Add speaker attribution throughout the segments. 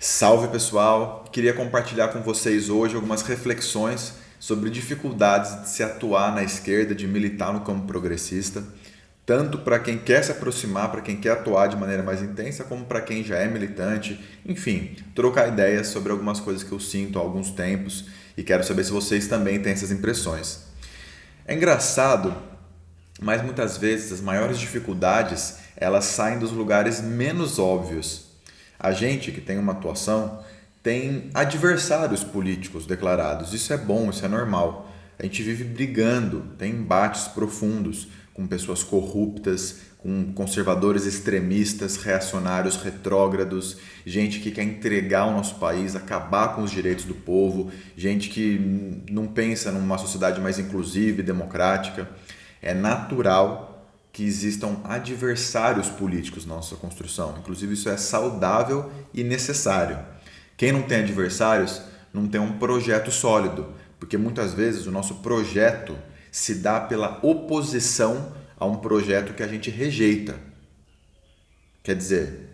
Speaker 1: Salve pessoal! Queria compartilhar com vocês hoje algumas reflexões sobre dificuldades de se atuar na esquerda, de militar no campo progressista, tanto para quem quer se aproximar, para quem quer atuar de maneira mais intensa, como para quem já é militante. Enfim, trocar ideias sobre algumas coisas que eu sinto há alguns tempos e quero saber se vocês também têm essas impressões. É engraçado, mas muitas vezes as maiores dificuldades elas saem dos lugares menos óbvios. A gente que tem uma atuação tem adversários políticos declarados. Isso é bom, isso é normal. A gente vive brigando, tem embates profundos com pessoas corruptas, com conservadores extremistas, reacionários retrógrados, gente que quer entregar o nosso país, acabar com os direitos do povo, gente que não pensa numa sociedade mais inclusiva e democrática. É natural que existam adversários políticos na nossa construção. Inclusive, isso é saudável e necessário. Quem não tem adversários não tem um projeto sólido, porque muitas vezes o nosso projeto se dá pela oposição a um projeto que a gente rejeita. Quer dizer,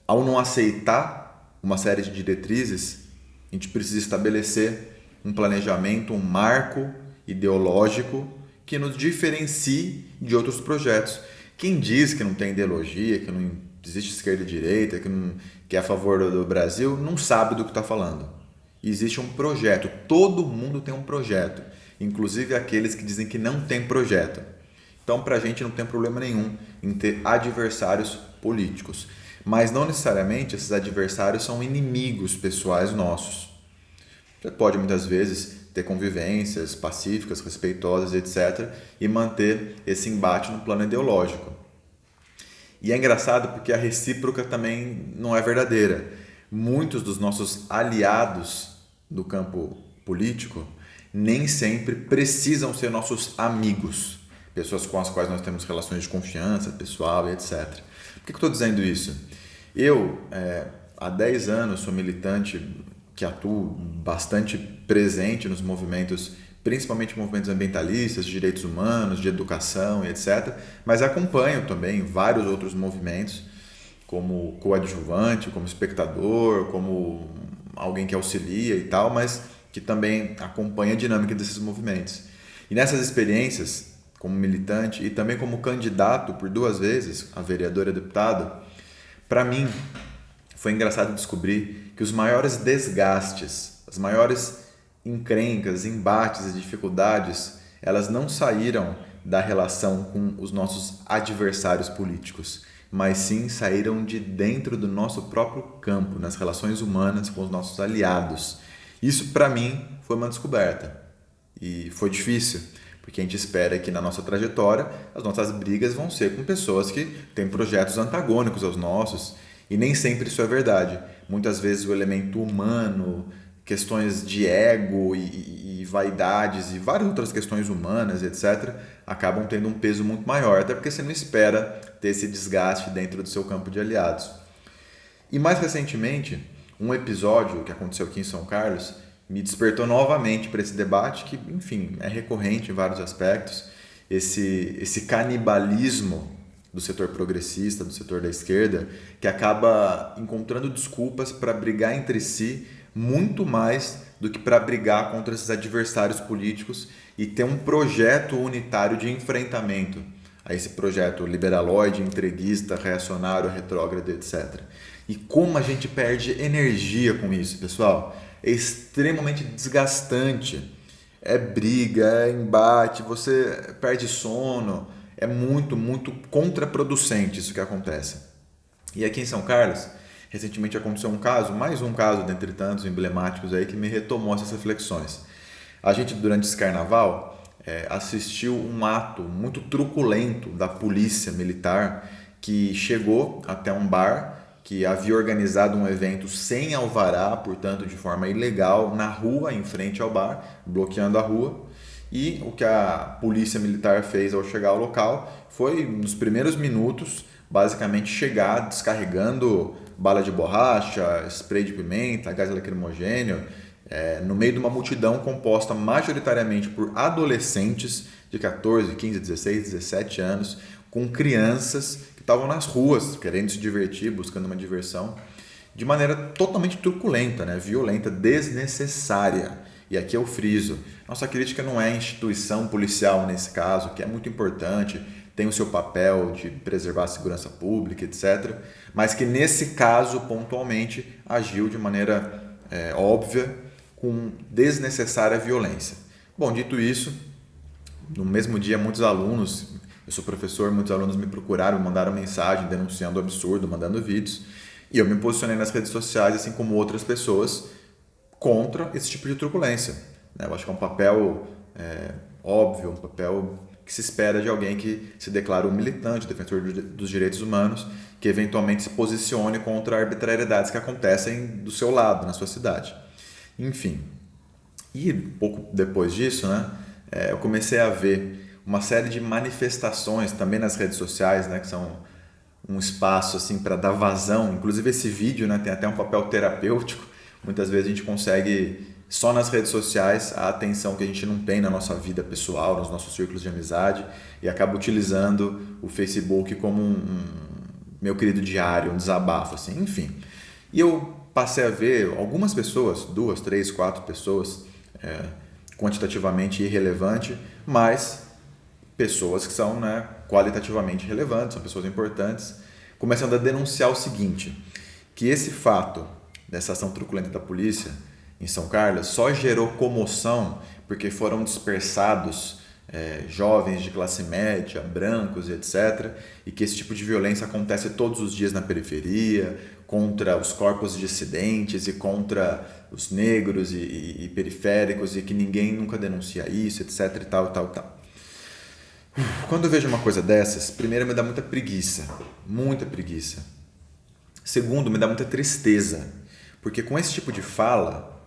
Speaker 1: ao não aceitar uma série de diretrizes, a gente precisa estabelecer um planejamento, um marco ideológico que nos diferencie de outros projetos. Quem diz que não tem ideologia, que não existe esquerda e direita, que é a favor do Brasil, não sabe do que está falando. Existe um projeto, todo mundo tem um projeto, inclusive aqueles que dizem que não tem projeto. Então, para a gente não tem problema nenhum em ter adversários políticos, mas não necessariamente esses adversários são inimigos pessoais nossos. Você pode muitas vezes ter convivências pacíficas, respeitosas, etc. e manter esse embate no plano ideológico. E é engraçado porque a recíproca também não é verdadeira. Muitos dos nossos aliados do campo político nem sempre precisam ser nossos amigos, pessoas com as quais nós temos relações de confiança pessoal e etc. Por que eu estou dizendo isso? Eu, há 10 anos, sou militante que atuo bastante presente nos movimentos, principalmente movimentos ambientalistas, de direitos humanos, de educação e etc. Mas acompanho também vários outros movimentos, como coadjuvante, como espectador, como alguém que auxilia e tal, mas que também acompanha a dinâmica desses movimentos. E nessas experiências, como militante e também como candidato por 2 vezes, a vereador e a deputado, para mim foi engraçado descobrir que os maiores desgastes, as maiores encrencas, embates e dificuldades, elas não saíram da relação com os nossos adversários políticos, mas sim saíram de dentro do nosso próprio campo, nas relações humanas com os nossos aliados. Isso, para mim, foi uma descoberta. E foi difícil, porque a gente espera que na nossa trajetória as nossas brigas vão ser com pessoas que têm projetos antagônicos aos nossos, e nem sempre isso é verdade. Muitas vezes o elemento humano, questões de ego e vaidades e várias outras questões humanas, etc., acabam tendo um peso muito maior, até porque você não espera ter esse desgaste dentro do seu campo de aliados. E mais recentemente, um episódio que aconteceu aqui em São Carlos me despertou novamente para esse debate que, enfim, é recorrente em vários aspectos, esse canibalismo do setor progressista, do setor da esquerda, que acaba encontrando desculpas para brigar entre si muito mais do que para brigar contra esses adversários políticos e ter um projeto unitário de enfrentamento a esse projeto liberaloide, entreguista, reacionário, retrógrado, etc. E como a gente perde energia com isso, pessoal? É extremamente desgastante. É briga, é embate, você perde sono. É muito, muito contraproducente isso que acontece. E aqui em São Carlos, recentemente aconteceu um caso, mais um caso dentre tantos emblemáticos aí, que me retomou essas reflexões. A gente, durante esse carnaval, assistiu um ato muito truculento da polícia militar que chegou até um bar que havia organizado um evento sem alvará, portanto de forma ilegal, na rua, em frente ao bar, bloqueando a rua. E o que a polícia militar fez ao chegar ao local foi, nos primeiros minutos, basicamente chegar descarregando bala de borracha, spray de pimenta, gás lacrimogêneo, no meio de uma multidão composta majoritariamente por adolescentes de 14, 15, 16, 17 anos, com crianças que estavam nas ruas querendo se divertir, buscando uma diversão. de maneira totalmente truculenta, né? Violenta, desnecessária. E aqui eu friso, nossa crítica não é a instituição policial nesse caso, que é muito importante, tem o seu papel de preservar a segurança pública, etc., mas que nesse caso, pontualmente, agiu de maneira óbvia, com desnecessária violência. Bom, dito isso, no mesmo dia, muitos alunos, eu sou professor, muitos alunos me procuraram, mandaram mensagem denunciando o absurdo, mandando vídeos, e eu me posicionei nas redes sociais, assim como outras pessoas, contra esse tipo de truculência. Eu acho que é um papel óbvio, um papel que se espera de alguém que se declara um militante, defensor dos direitos humanos, que eventualmente se posicione contra arbitrariedades que acontecem do seu lado, na sua cidade. Enfim, e pouco depois disso, eu comecei a ver uma série de manifestações também nas redes sociais, que são um espaço assim para dar vazão. Inclusive esse vídeo tem até um papel terapêutico. Muitas vezes a gente consegue, só nas redes sociais, a atenção que a gente não tem na nossa vida pessoal, nos nossos círculos de amizade, e acaba utilizando o Facebook como meu querido diário, um desabafo, assim, enfim. E eu passei a ver algumas pessoas, 2, 3, 4 pessoas, quantitativamente irrelevante, mas pessoas que são qualitativamente relevantes, são pessoas importantes, começando a denunciar o seguinte, que esse fato dessa ação truculenta da polícia em São Carlos só gerou comoção porque foram dispersados jovens de classe média, brancos, etc., e que esse tipo de violência acontece todos os dias na periferia, contra os corpos dissidentes e contra os negros e periféricos, e que ninguém nunca denuncia isso, etc., e tal, tal, tal. Quando eu vejo uma coisa dessas, primeiro me dá muita preguiça, muita preguiça. Segundo, me dá muita tristeza, porque com esse tipo de fala,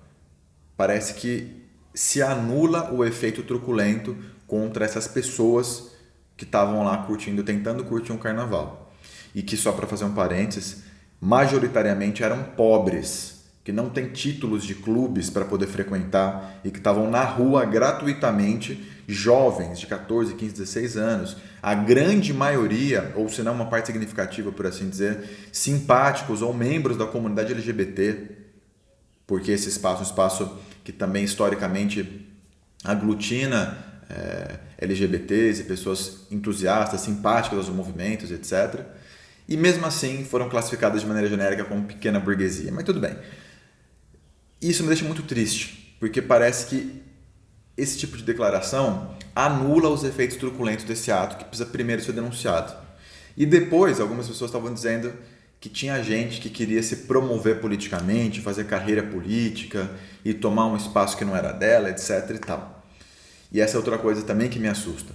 Speaker 1: parece que se anula o efeito truculento contra essas pessoas que estavam lá curtindo, tentando curtir um carnaval. E que, só para fazer um parênteses, majoritariamente eram pobres, que não têm títulos de clubes para poder frequentar e que estavam na rua gratuitamente, jovens de 14, 15, 16 anos, a grande maioria, ou se não uma parte significativa, por assim dizer, simpáticos ou membros da comunidade LGBT, porque esse espaço é um espaço que também historicamente aglutina LGBTs e pessoas entusiastas, simpáticas aos movimentos, etc. E mesmo assim foram classificadas de maneira genérica como pequena burguesia. Mas tudo bem. Isso me deixa muito triste, porque parece que esse tipo de declaração anula os efeitos truculentos desse ato, que precisa primeiro ser denunciado. E depois, algumas pessoas estavam dizendo que tinha gente que queria se promover politicamente, fazer carreira política e tomar um espaço que não era dela, etc. e tal. E essa é outra coisa também que me assusta.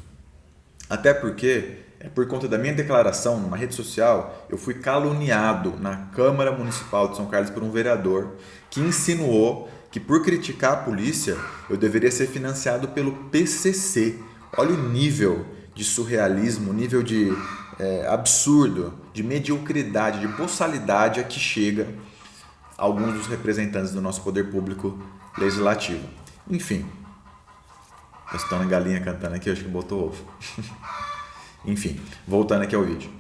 Speaker 1: Até porque, por conta da minha declaração numa rede social, eu fui caluniado na Câmara Municipal de São Carlos por um vereador que insinuou que, por criticar a polícia, eu deveria ser financiado pelo PCC. Olha o nível de surrealismo, o nível de absurdo, de mediocridade, de boçalidade a que chega alguns dos representantes do nosso poder público legislativo. Enfim, eu estou na galinha cantando aqui, eu acho que botou ovo. Enfim, voltando aqui ao vídeo.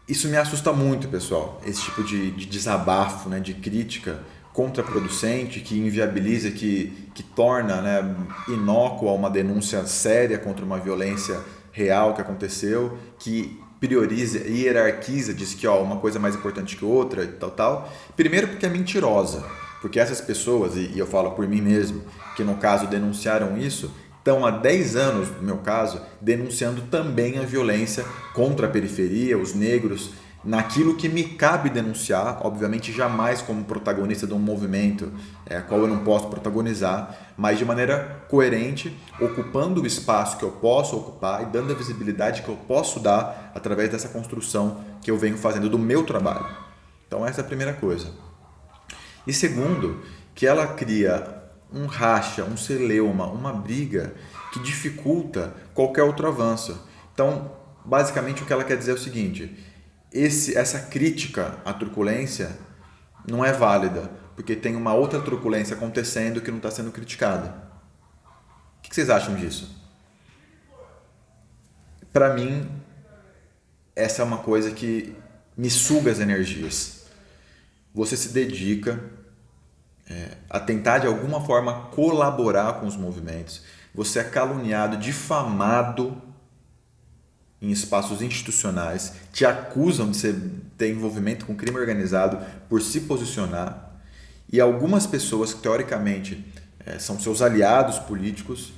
Speaker 1: Isso me assusta muito, pessoal, esse tipo de desabafo, de crítica contraproducente, que inviabiliza, que torna inócua uma denúncia séria contra uma violência real que aconteceu, que prioriza e hierarquiza, diz que uma coisa é mais importante que outra e tal. Primeiro porque é mentirosa, porque essas pessoas, e eu falo por mim mesmo, que no caso denunciaram isso, estão há 10 anos, no meu caso, denunciando também a violência contra a periferia, os negros, naquilo que me cabe denunciar, obviamente jamais como protagonista de um movimento qual eu não posso protagonizar, mas de maneira coerente, ocupando o espaço que eu posso ocupar e dando a visibilidade que eu posso dar através dessa construção que eu venho fazendo do meu trabalho. Então essa é a primeira coisa. E segundo, que ela cria um racha, um celeuma, uma briga que dificulta qualquer outro avanço. Então, basicamente o que ela quer dizer é o seguinte: essa crítica à truculência não é válida, porque tem uma outra truculência acontecendo que não está sendo criticada. O que vocês acham disso? Para mim, essa é uma coisa que me suga as energias. você se dedica a tentar de alguma forma colaborar com os movimentos, você é caluniado, difamado em espaços institucionais, te acusam de ter envolvimento com crime organizado por se posicionar, e algumas pessoas que teoricamente são seus aliados políticos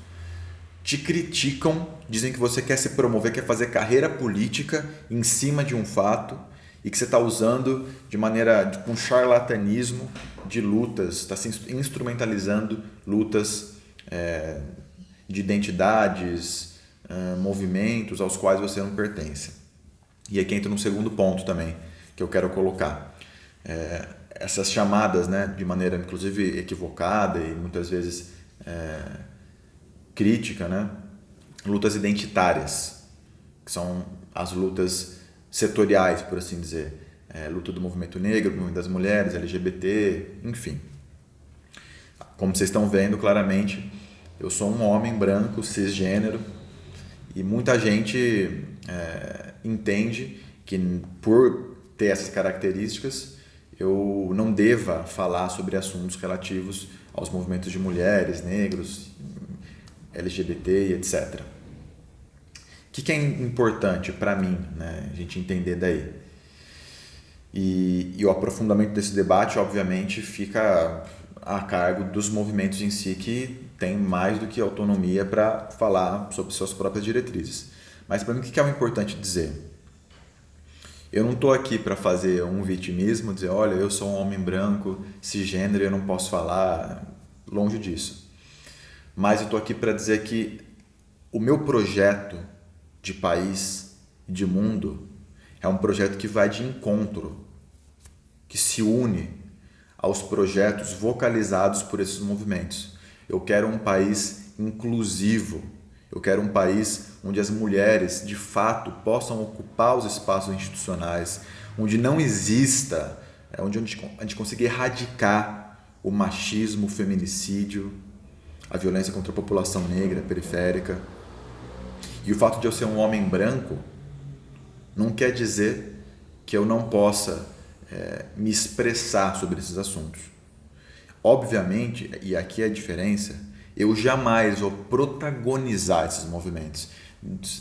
Speaker 1: te criticam, dizem que você quer se promover, quer fazer carreira política em cima de um fato e que você está usando de maneira com charlatanismo de lutas, está se instrumentalizando lutas de identidades, movimentos aos quais você não pertence. E aqui entra um segundo ponto também que eu quero colocar. Essas chamadas, né, de maneira inclusive equivocada e muitas vezes crítica, né, lutas identitárias, que são as lutas setoriais, por assim dizer. Luta do movimento negro, do movimento das mulheres, LGBT, enfim. Como vocês estão vendo claramente, eu sou um homem branco, cisgênero, e muita gente entende que por ter essas características eu não deva falar sobre assuntos relativos aos movimentos de mulheres, negros, LGBT e etc. O que é importante para mim, né, a gente entender daí? E o aprofundamento desse debate, obviamente, fica a cargo dos movimentos em si, que têm mais do que autonomia para falar sobre suas próprias diretrizes. Mas para mim, o que é o importante dizer? Eu não estou aqui para fazer um vitimismo, dizer, olha, eu sou um homem branco, cisgênero, eu não posso falar, longe disso. Mas eu estou aqui para dizer que o meu projeto de país e de mundo é um projeto que vai de encontro, que se une aos projetos vocalizados por esses movimentos. Eu quero um país inclusivo, eu quero um país onde as mulheres de fato possam ocupar os espaços institucionais, onde não exista, onde a gente consiga erradicar o machismo, o feminicídio, a violência contra a população negra, periférica. E o fato de eu ser um homem branco não quer dizer que eu não possa me expressar sobre esses assuntos. Obviamente, e aqui é a diferença, eu jamais vou protagonizar esses movimentos.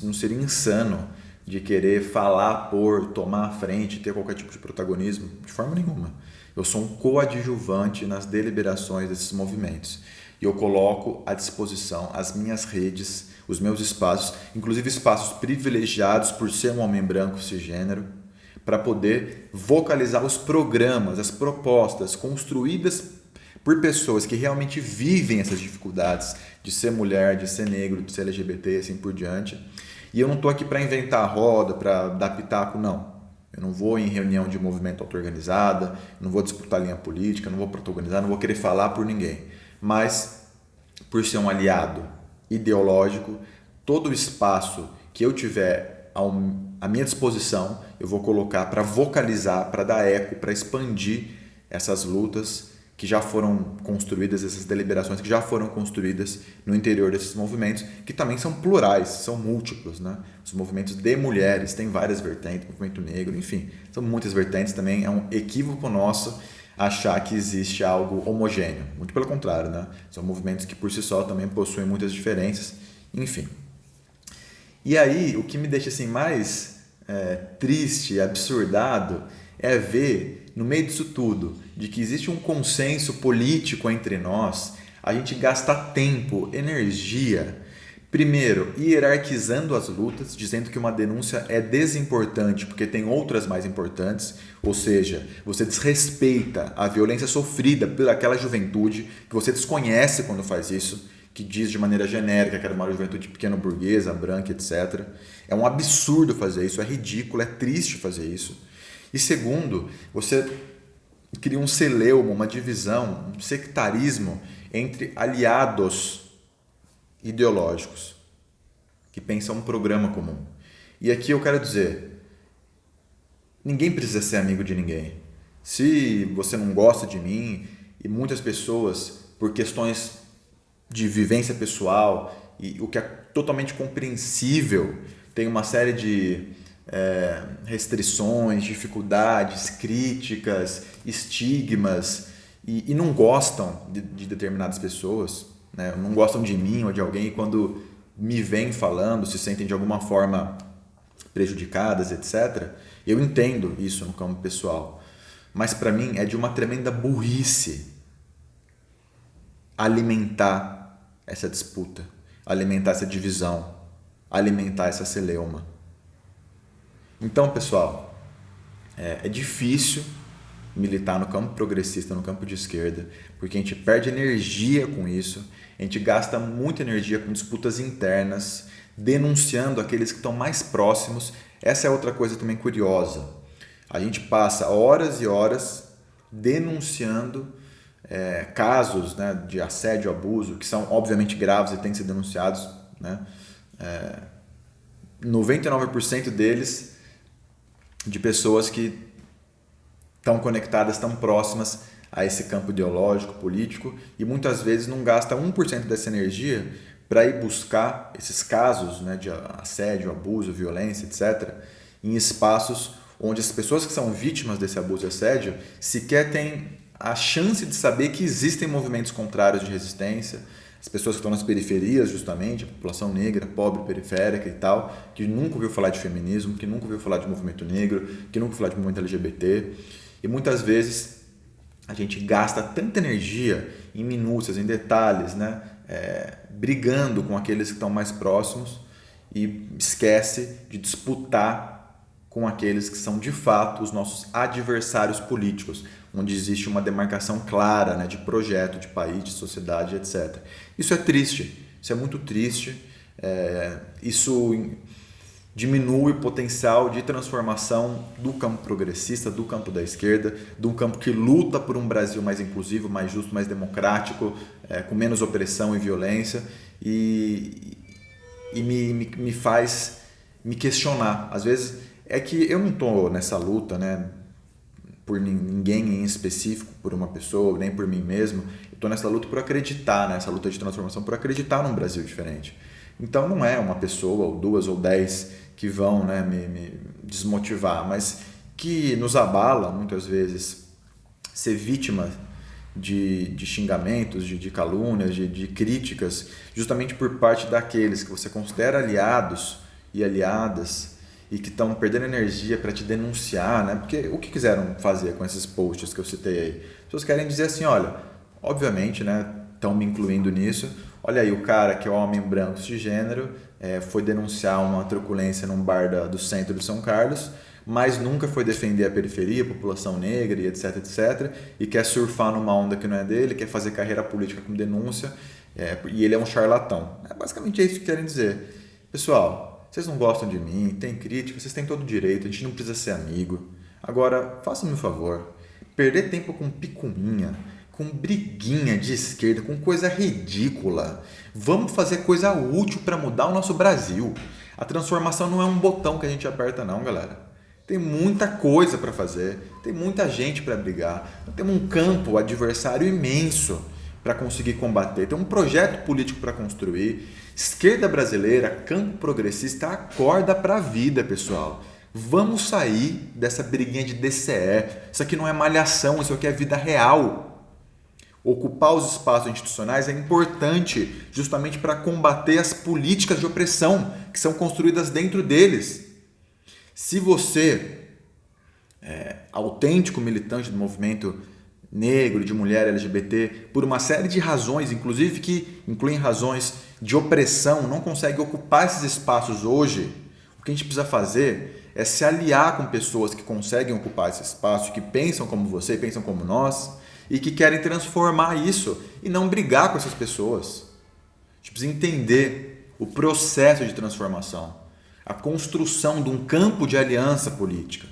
Speaker 1: Não seria insano de querer falar tomar a frente, ter qualquer tipo de protagonismo, de forma nenhuma. Eu sou um coadjuvante nas deliberações desses movimentos. E eu coloco à disposição as minhas redes, os meus espaços, inclusive espaços privilegiados por ser um homem branco cisgênero, para poder vocalizar os programas, as propostas construídas por pessoas que realmente vivem essas dificuldades de ser mulher, de ser negro, de ser LGBT e assim por diante. E eu não estou aqui para inventar a roda, para dar pitaco, não. Eu não vou em reunião de movimento auto-organizada, não vou disputar linha política, não vou protagonizar, não vou querer falar por ninguém. Mas, por ser um aliado ideológico, todo o espaço que eu tiver à minha disposição, eu vou colocar para vocalizar, para dar eco, para expandir essas lutas que já foram construídas, essas deliberações que já foram construídas no interior desses movimentos, que também são plurais, são múltiplos, né? Os movimentos de mulheres têm várias vertentes, movimento negro, enfim, são muitas vertentes também. É um equívoco nosso achar que existe algo homogêneo, muito pelo contrário, né? São movimentos que por si só também possuem muitas diferenças, enfim. E aí, o que me deixa assim mais triste, absurdado, é ver, no meio disso tudo, de que existe um consenso político entre nós, a gente gasta tempo, energia, primeiro, hierarquizando as lutas, dizendo que uma denúncia é desimportante porque tem outras mais importantes, ou seja, você desrespeita a violência sofrida pelaquela juventude, que você desconhece quando faz isso, que diz de maneira genérica que era uma juventude pequena burguesa, branca, etc. É um absurdo fazer isso, é ridículo, é triste fazer isso. E segundo, você cria um celeuma, uma divisão, um sectarismo entre aliados ideológicos que pensam um programa comum. E aqui eu quero dizer, ninguém precisa ser amigo de ninguém. Se você não gosta de mim, e muitas pessoas, por questões de vivência pessoal, e o que é totalmente compreensível, tem uma série de restrições, dificuldades, críticas, estigmas e não gostam de determinadas pessoas, né? Não gostam de mim ou de alguém e quando me vêm falando, se sentem de alguma forma prejudicadas, etc. Eu entendo isso no campo pessoal, mas para mim é de uma tremenda burrice alimentar essa disputa, alimentar essa divisão, alimentar essa celeuma. Então, pessoal, é difícil militar no campo progressista, no campo de esquerda, porque a gente perde energia com isso, a gente gasta muita energia com disputas internas, denunciando aqueles que estão mais próximos. Essa é outra coisa também curiosa. A gente passa horas e horas denunciando casos, né, de assédio, abuso, que são obviamente graves e têm que ser denunciados, né? 99% deles de pessoas que estão conectadas, estão próximas a esse campo ideológico, político, e muitas vezes não gasta 1% dessa energia para ir buscar esses casos, né, de assédio, abuso, violência, etc., em espaços onde as pessoas que são vítimas desse abuso e assédio sequer têm a chance de saber que existem movimentos contrários de resistência, as pessoas que estão nas periferias, justamente, a população negra, pobre, periférica e tal, que nunca ouviu falar de feminismo, que nunca ouviu falar de movimento negro, que nunca ouviu falar de movimento LGBT. E muitas vezes a gente gasta tanta energia em minúcias, em detalhes, né? Brigando com aqueles que estão mais próximos e esquece de disputar com aqueles que são de fato os nossos adversários políticos, onde existe uma demarcação clara, né, de projeto, de país, de sociedade, etc. Isso é triste, isso é muito triste, isso diminui o potencial de transformação do campo progressista, do campo da esquerda, de um campo que luta por um Brasil mais inclusivo, mais justo, mais democrático, com menos opressão e violência, e me faz me questionar. Às vezes é que eu não estou nessa luta, né, por ninguém em específico, por uma pessoa, nem por mim mesmo. Eu estou nessa luta por acreditar, nessa luta de transformação, por acreditar num Brasil diferente. Então não é uma pessoa, ou 2 ou 10 que vão, né, me desmotivar, mas que nos abala muitas vezes ser vítima de xingamentos, de calúnias, de críticas, justamente por parte daqueles que você considera aliados e aliadas e que estão perdendo energia para te denunciar, né? Porque o que quiseram fazer com esses posts que eu citei aí? As pessoas querem dizer assim, olha, obviamente, né, estão me incluindo nisso, olha aí, o cara que é homem branco cisgênero foi denunciar uma truculência num bar do centro de São Carlos, mas nunca foi defender a periferia, a população negra e etc, etc, e quer surfar numa onda que não é dele, quer fazer carreira política com denúncia, e ele é um charlatão. Basicamente é isso que querem dizer. Pessoal, vocês não gostam de mim, tem crítica, vocês têm todo o direito, a gente não precisa ser amigo. Agora, façam-me um favor, perder tempo com picuinha, com briguinha de esquerda, com coisa ridícula. Vamos fazer coisa útil para mudar o nosso Brasil. A transformação não é um botão que a gente aperta não, galera. Tem muita coisa para fazer, tem muita gente para brigar, temos um campo adversário imenso para conseguir combater, tem um projeto político para construir. Esquerda brasileira, campo progressista, acorda para a vida, pessoal. Vamos sair dessa briguinha de DCE. Isso aqui não é malhação, isso aqui é vida real. Ocupar os espaços institucionais é importante justamente para combater as políticas de opressão que são construídas dentro deles. Se você é autêntico militante do movimento negro, de mulher LGBT, por uma série de razões, inclusive que incluem razões de opressão, não consegue ocupar esses espaços hoje, o que a gente precisa fazer é se aliar com pessoas que conseguem ocupar esse espaço, que pensam como você, pensam como nós, e que querem transformar isso e não brigar com essas pessoas. A gente precisa entender o processo de transformação, a construção de um campo de aliança política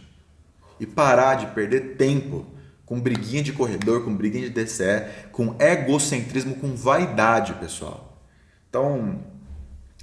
Speaker 1: e parar de perder tempo com briguinha de corredor, com briguinha de DCE, com egocentrismo, com vaidade, pessoal. Então,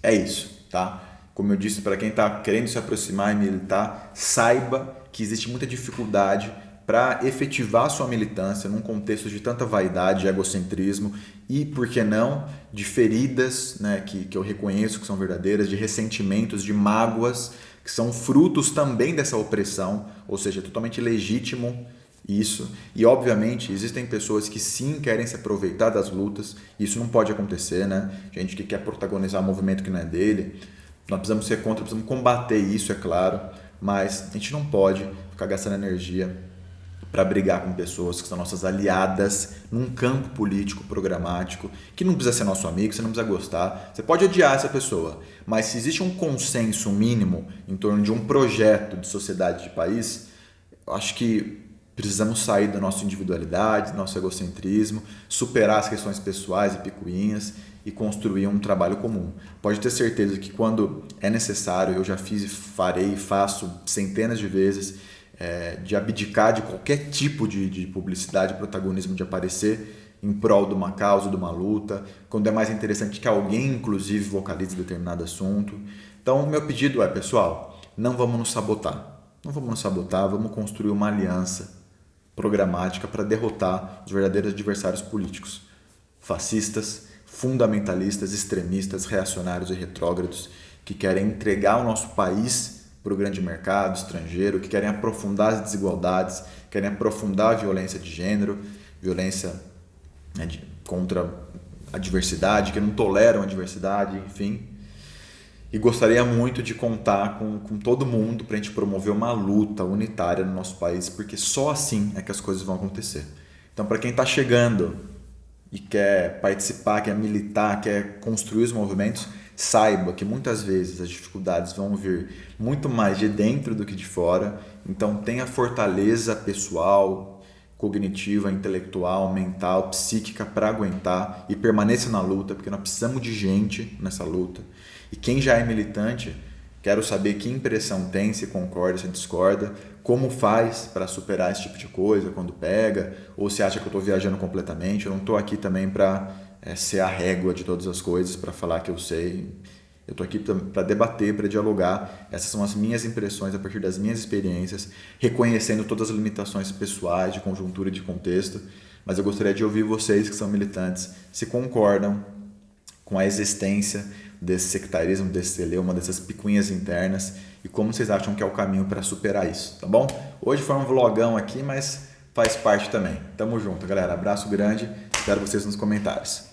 Speaker 1: é isso, tá? Como eu disse, para quem está querendo se aproximar e militar, saiba que existe muita dificuldade para efetivar sua militância num contexto de tanta vaidade, egocentrismo e, por que não, de feridas, né, que eu reconheço que são verdadeiras, de ressentimentos, de mágoas, que são frutos também dessa opressão, ou seja, é totalmente legítimo isso. E, obviamente, existem pessoas que sim querem se aproveitar das lutas, isso não pode acontecer, né? Gente que quer protagonizar um movimento que não é dele. Nós precisamos ser contra, precisamos combater isso, é claro, mas a gente não pode ficar gastando energia para brigar com pessoas que são nossas aliadas num campo político programático, que não precisa ser nosso amigo, você não precisa gostar, você pode odiar essa pessoa, mas se existe um consenso mínimo em torno de um projeto de sociedade, de país, eu acho que precisamos sair da nossa individualidade, do nosso egocentrismo, superar as questões pessoais e picuinhas e construir um trabalho comum. Pode ter certeza que quando é necessário, eu já fiz e farei e faço centenas de vezes, de abdicar de qualquer tipo de publicidade, protagonismo, de aparecer em prol de uma causa, de uma luta, quando é mais interessante que alguém, inclusive, vocalize determinado assunto. Então, o meu pedido é, pessoal, não vamos nos sabotar. Não vamos nos sabotar, vamos construir uma aliança programática para derrotar os verdadeiros adversários políticos. Fascistas, fundamentalistas, extremistas, reacionários e retrógrados que querem entregar o nosso país para o grande mercado estrangeiro, que querem aprofundar as desigualdades, querem aprofundar a violência de gênero, violência, né, contra a diversidade, que não toleram a diversidade, enfim. E gostaria muito de contar com todo mundo para a gente promover uma luta unitária no nosso país, porque só assim é que as coisas vão acontecer. Então, para quem está chegando e quer participar, quer militar, quer construir os movimentos, saiba que muitas vezes as dificuldades vão vir muito mais de dentro do que de fora. Então tenha fortaleza pessoal, cognitiva, intelectual, mental, psíquica para aguentar e permaneça na luta, porque nós precisamos de gente nessa luta. E quem já é militante, quero saber que impressão tem, se concorda, se discorda, como faz para superar esse tipo de coisa quando pega, ou se acha que eu estou viajando completamente. Eu não estou aqui também para ser a régua de todas as coisas, para falar que eu sei. Eu estou aqui para debater, para dialogar. Essas são as minhas impressões a partir das minhas experiências, reconhecendo todas as limitações pessoais, de conjuntura e de contexto. Mas eu gostaria de ouvir vocês que são militantes, se concordam com a existência desse sectarismo, desse celeuma, dessas picuinhas internas e como vocês acham que é o caminho para superar isso, tá bom? Hoje foi um vlogão aqui, mas faz parte também. Tamo junto, galera. Abraço grande. Espero vocês nos comentários.